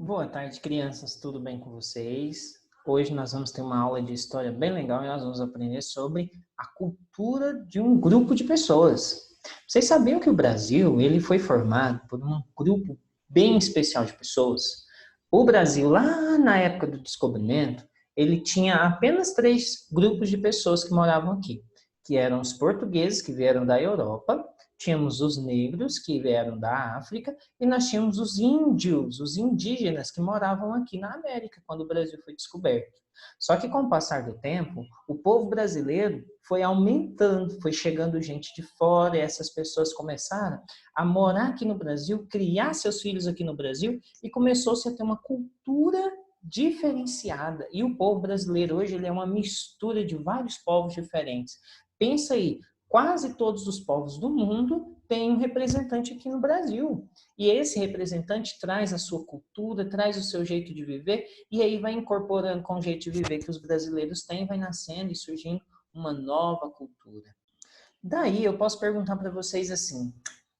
Boa tarde, crianças. Tudo bem com vocês? Hoje nós vamos ter uma aula de história bem legal e nós vamos aprender sobre a cultura de um grupo de pessoas. Vocês sabiam que o Brasil ele foi formado por um grupo bem especial de pessoas? O Brasil, lá na época do descobrimento, ele tinha apenas três grupos de pessoas que moravam aqui, que eram os portugueses, que vieram da Europa, tínhamos os negros, que vieram da África, e nós tínhamos os índios, os indígenas que moravam aqui na América, quando o Brasil foi descoberto. Só que com o passar do tempo, o povo brasileiro foi aumentando, foi chegando gente de fora, e essas pessoas começaram a morar aqui no Brasil, criar seus filhos aqui no Brasil, e começou-se a ter uma cultura diferenciada. E o povo brasileiro hoje ele é uma mistura de vários povos diferentes. Pensa aí, quase todos os povos do mundo têm um representante aqui no Brasil. E esse representante traz a sua cultura, traz o seu jeito de viver, e aí vai incorporando com o jeito de viver que os brasileiros têm, vai nascendo e surgindo uma nova cultura. Daí eu posso perguntar para vocês assim,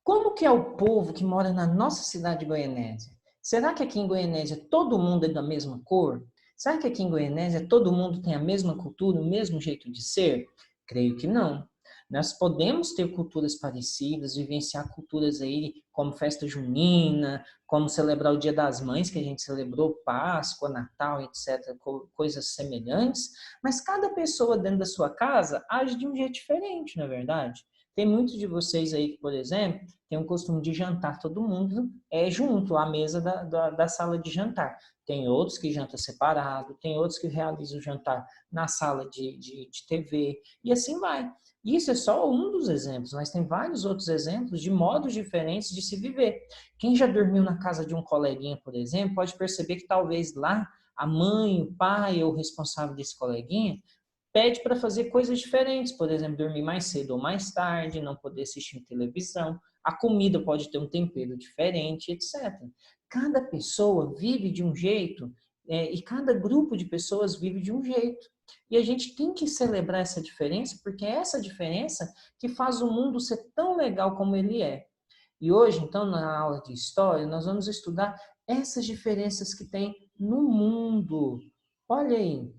como que é o povo que mora na nossa cidade de Goianésia? Será que aqui em Goianésia todo mundo é da mesma cor? Será que aqui em Goianésia todo mundo tem a mesma cultura, o mesmo jeito de ser? Creio que não. Nós podemos ter culturas parecidas, vivenciar culturas aí como festa junina, como celebrar o Dia das Mães, que a gente celebrou, Páscoa, Natal, etc., coisas semelhantes, mas cada pessoa dentro da sua casa age de um jeito diferente, não é verdade? Tem muitos de vocês aí que, por exemplo, tem o costume de jantar todo mundo junto à mesa da sala de jantar. Tem outros que jantam separado, tem outros que realizam o jantar na sala de TV, e assim vai. Isso é só um dos exemplos, mas tem vários outros exemplos de modos diferentes de se viver. Quem já dormiu na casa de um coleguinha, por exemplo, pode perceber que talvez lá a mãe, o pai ou o responsável desse coleguinha pede para fazer coisas diferentes, por exemplo, dormir mais cedo ou mais tarde, não poder assistir televisão, a comida pode ter um tempero diferente, etc. Cada pessoa vive de um jeito e cada grupo de pessoas vive de um jeito. E a gente tem que celebrar essa diferença, porque é essa diferença que faz o mundo ser tão legal como ele é. E hoje, então, na aula de história, nós vamos estudar essas diferenças que tem no mundo. Olha aí,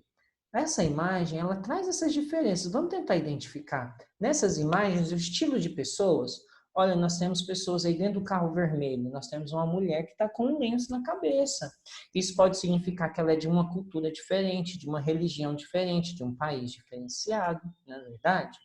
essa imagem, ela traz essas diferenças. Vamos tentar identificar. Nessas imagens, o estilo de pessoas. Olha, nós temos pessoas aí dentro do carro vermelho. Nós temos uma mulher que está com um lenço na cabeça. Isso pode significar que ela é de uma cultura diferente, de uma religião diferente, de um país diferenciado, não é verdade?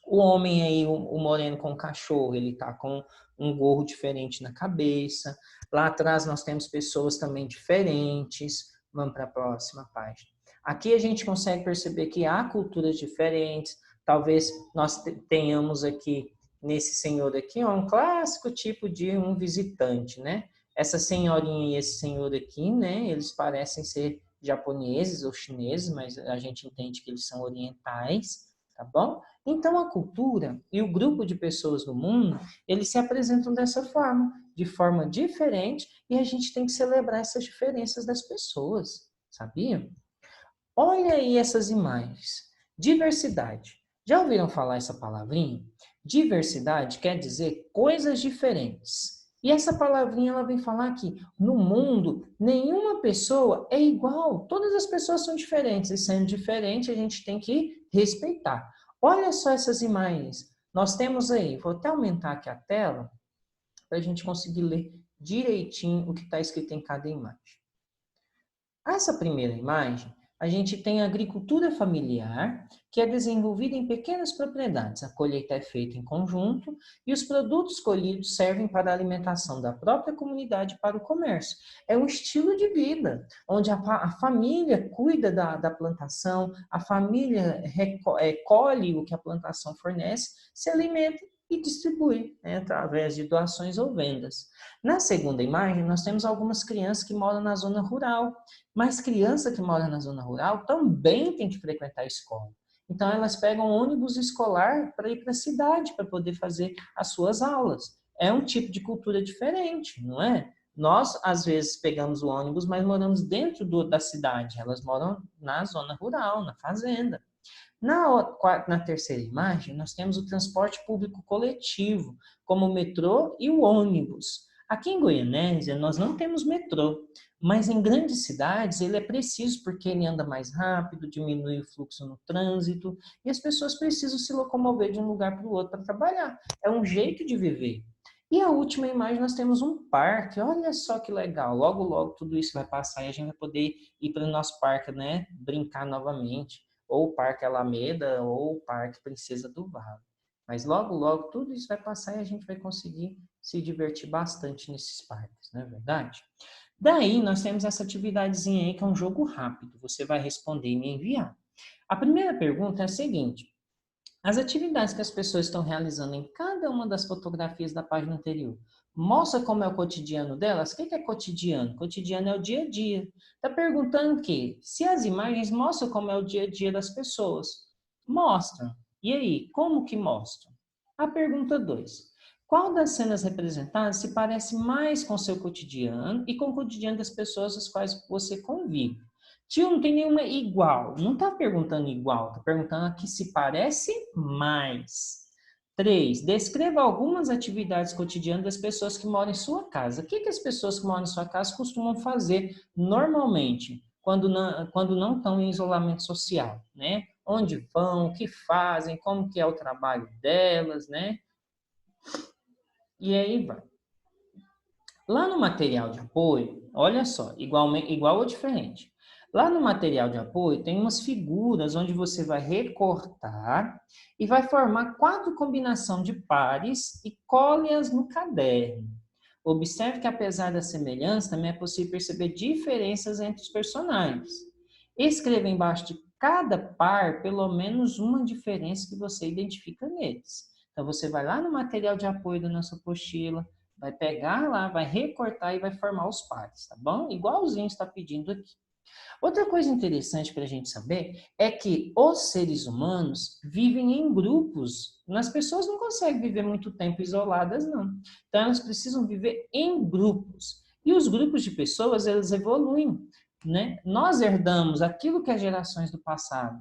O homem aí, o moreno com o cachorro, ele está com um gorro diferente na cabeça. Lá atrás nós temos pessoas também diferentes. Vamos para a próxima página. Aqui a gente consegue perceber que há culturas diferentes. Talvez nós tenhamos aqui, nesse senhor aqui, um clássico tipo de um visitante, né? Essa senhorinha e esse senhor aqui, né? Eles parecem ser japoneses ou chineses, mas a gente entende que eles são orientais, tá bom? Então, a cultura e o grupo de pessoas no mundo, eles se apresentam dessa forma, de forma diferente, e a gente tem que celebrar essas diferenças das pessoas, sabia? Olha aí essas imagens. Diversidade. Já ouviram falar essa palavrinha? Diversidade quer dizer coisas diferentes. E essa palavrinha ela vem falar que no mundo nenhuma pessoa é igual. Todas as pessoas são diferentes. E sendo diferente, a gente tem que respeitar. Olha só essas imagens. Nós temos aí, vou até aumentar aqui a tela para a gente conseguir ler direitinho o que está escrito em cada imagem. Essa primeira imagem, a gente tem a agricultura familiar, que é desenvolvida em pequenas propriedades. A colheita é feita em conjunto e os produtos colhidos servem para a alimentação da própria comunidade e para o comércio. É um estilo de vida, onde a família cuida da plantação, a família colhe o que a plantação fornece, se alimenta e distribui, né, através de doações ou vendas. Na segunda imagem, nós temos algumas crianças que moram na zona rural, mas criança que mora na zona rural também tem que frequentar a escola. Então, elas pegam ônibus escolar para ir para a cidade, para poder fazer as suas aulas. É um tipo de cultura diferente, não é? Nós, às vezes, pegamos o ônibus, mas moramos dentro da cidade. Elas moram na zona rural, na fazenda. Na terceira imagem, nós temos o transporte público coletivo, como o metrô e o ônibus. Aqui em Goianésia, nós não temos metrô, mas em grandes cidades ele é preciso porque ele anda mais rápido, diminui o fluxo no trânsito e as pessoas precisam se locomover de um lugar para o outro para trabalhar. É um jeito de viver. E a última imagem, nós temos um parque. Olha só que legal. Logo, logo tudo isso vai passar e a gente vai poder ir para o nosso parque, né? Brincar novamente. Ou o Parque Alameda, ou o Parque Princesa do Vale. Mas logo, logo tudo isso vai passar e a gente vai conseguir se divertir bastante nesses parques, não é verdade? Daí, nós temos essa atividadezinha aí que é um jogo rápido. Você vai responder e me enviar. A primeira pergunta é a seguinte. As atividades que as pessoas estão realizando em cada uma das fotografias da página anterior mostra como é o cotidiano delas? O que é cotidiano? Cotidiano é o dia a dia. Está perguntando que se as imagens mostram como é o dia a dia das pessoas. Mostram. E aí, como que mostram? A pergunta 2. Qual das cenas representadas se parece mais com seu cotidiano e com o cotidiano das pessoas às quais você convive? Tio, não tem nenhuma igual. Não está perguntando igual, está perguntando a que se parece mais. 3. Descreva algumas atividades cotidianas das pessoas que moram em sua casa. O que as pessoas que moram em sua casa costumam fazer normalmente, quando não estão em isolamento social, né? Onde vão, o que fazem, como que é o trabalho delas, né? E aí vai. Lá no material de apoio, olha só, igual ou diferente. Lá no material de apoio tem umas figuras onde você vai recortar e vai formar 4 combinações de pares e cole-as no caderno. Observe que apesar da semelhança, também é possível perceber diferenças entre os personagens. Escreva embaixo de cada par pelo menos uma diferença que você identifica neles. Então você vai lá no material de apoio da nossa apostila, vai pegar lá, vai recortar e vai formar os pares, tá bom? Igualzinho está pedindo aqui. Outra coisa interessante para a gente saber é que os seres humanos vivem em grupos. As pessoas não conseguem viver muito tempo isoladas, não. Então, elas precisam viver em grupos. E os grupos de pessoas, eles evoluem, né? Nós herdamos aquilo que as gerações do passado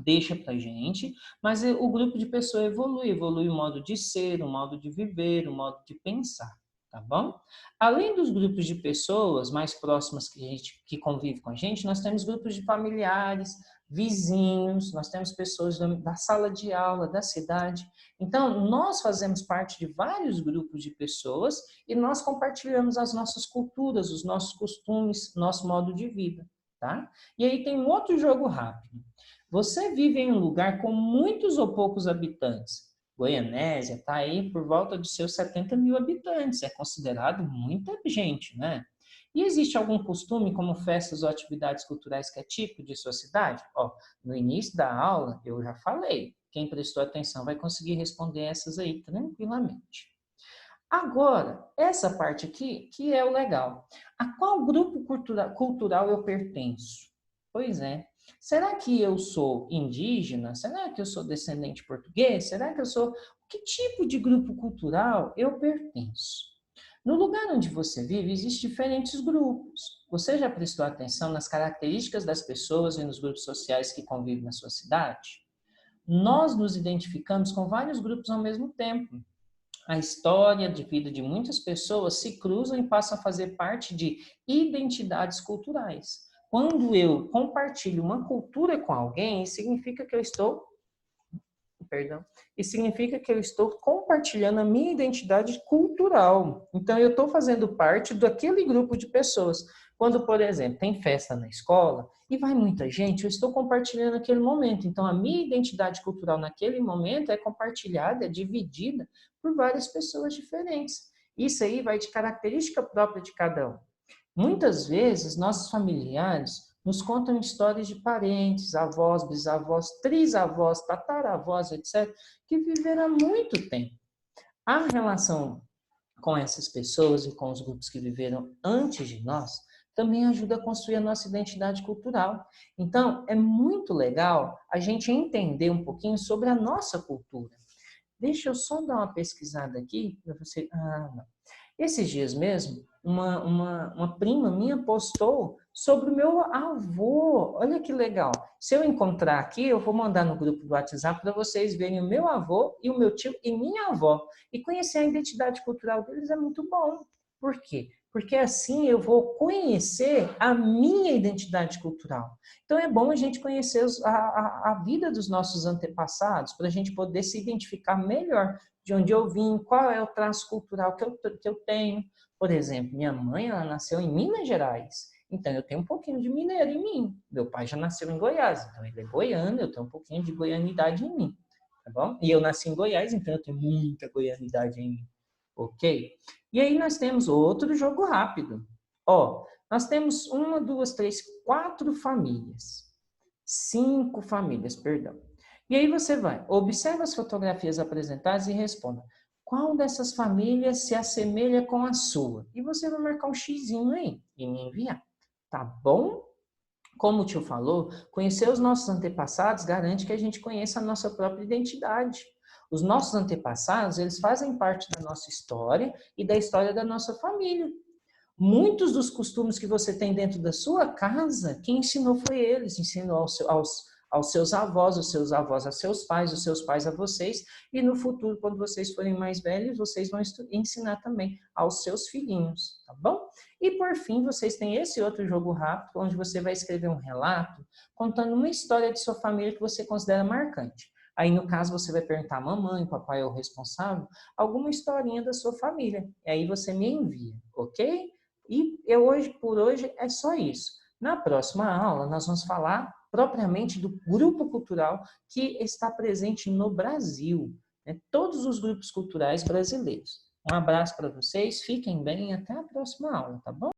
deixa para a gente, mas o grupo de pessoas evolui o modo de ser, o modo de viver, o modo de pensar, tá bom? Além dos grupos de pessoas mais próximas que convive com a gente, nós temos grupos de familiares, vizinhos, nós temos pessoas da sala de aula, da cidade. Então, nós fazemos parte de vários grupos de pessoas e nós compartilhamos as nossas culturas, os nossos costumes, nosso modo de vida, tá? E aí tem um outro jogo rápido. Você vive em um lugar com muitos ou poucos habitantes. Goianésia está aí por volta de seus 70 mil habitantes. É considerado muita gente, né? E existe algum costume, como festas ou atividades culturais que é típico de sua cidade? Ó, no início da aula, eu já falei. Quem prestou atenção vai conseguir responder essas aí tranquilamente. Agora, essa parte aqui, que é o legal. A qual grupo cultural eu pertenço? Pois é. Será que eu sou indígena? Será que eu sou descendente português? Será que eu sou... Que tipo de grupo cultural eu pertenço? No lugar onde você vive, existem diferentes grupos. Você já prestou atenção nas características das pessoas e nos grupos sociais que convivem na sua cidade? Nós nos identificamos com vários grupos ao mesmo tempo. A história de vida de muitas pessoas se cruzam e passam a fazer parte de identidades culturais. Quando eu compartilho uma cultura com alguém, significa que eu estou, compartilhando a minha identidade cultural. Então, eu estou fazendo parte daquele grupo de pessoas. Quando, por exemplo, tem festa na escola e vai muita gente, eu estou compartilhando aquele momento. Então, a minha identidade cultural naquele momento é compartilhada, é dividida por várias pessoas diferentes. Isso aí vai de característica própria de cada um. Muitas vezes, nossos familiares nos contam histórias de parentes, avós, bisavós, trisavós, tataravós, etc., que viveram há muito tempo. A relação com essas pessoas e com os grupos que viveram antes de nós também ajuda a construir a nossa identidade cultural. Então, é muito legal a gente entender um pouquinho sobre a nossa cultura. Deixa eu só dar uma pesquisada aqui para você... não. Esses dias mesmo, uma prima minha postou sobre o meu avô. Olha que legal. Se eu encontrar aqui, eu vou mandar no grupo do WhatsApp para vocês verem o meu avô e o meu tio e minha avó. E conhecer a identidade cultural deles é muito bom. Por quê? Porque assim eu vou conhecer a minha identidade cultural. Então é bom a gente conhecer a vida dos nossos antepassados, para a gente poder se identificar melhor de onde eu vim, qual é o traço cultural que eu tenho. Por exemplo, minha mãe, ela nasceu em Minas Gerais, então eu tenho um pouquinho de mineiro em mim. Meu pai já nasceu em Goiás, então ele é goiano, eu tenho um pouquinho de goianidade em mim, tá bom? E eu nasci em Goiás, então eu tenho muita goianidade em mim, ok? E aí nós temos outro jogo rápido. Ó, nós temos uma, duas, três, quatro famílias. 5 famílias, perdão. E aí você vai, observa as fotografias apresentadas e responda: qual dessas famílias se assemelha com a sua? E você vai marcar um xizinho aí e me enviar, tá bom? Como o tio falou, conhecer os nossos antepassados garante que a gente conheça a nossa própria identidade. Os nossos antepassados, eles fazem parte da nossa história e da história da nossa família. Muitos dos costumes que você tem dentro da sua casa, quem ensinou foi eles, ensinou aos seus avós, os seus avós a seus pais, os seus pais a vocês, e no futuro, quando vocês forem mais velhos, vocês vão ensinar também aos seus filhinhos, tá bom? E por fim, vocês têm esse outro jogo rápido, onde você vai escrever um relato contando uma história de sua família que você considera marcante. Aí, no caso, você vai perguntar: mamãe, papai é o responsável? Alguma historinha da sua família. E aí você me envia, ok? E por hoje é só isso. Na próxima aula, nós vamos falar propriamente do grupo cultural que está presente no Brasil, né? Todos os grupos culturais brasileiros. Um abraço para vocês, fiquem bem e até a próxima aula, tá bom?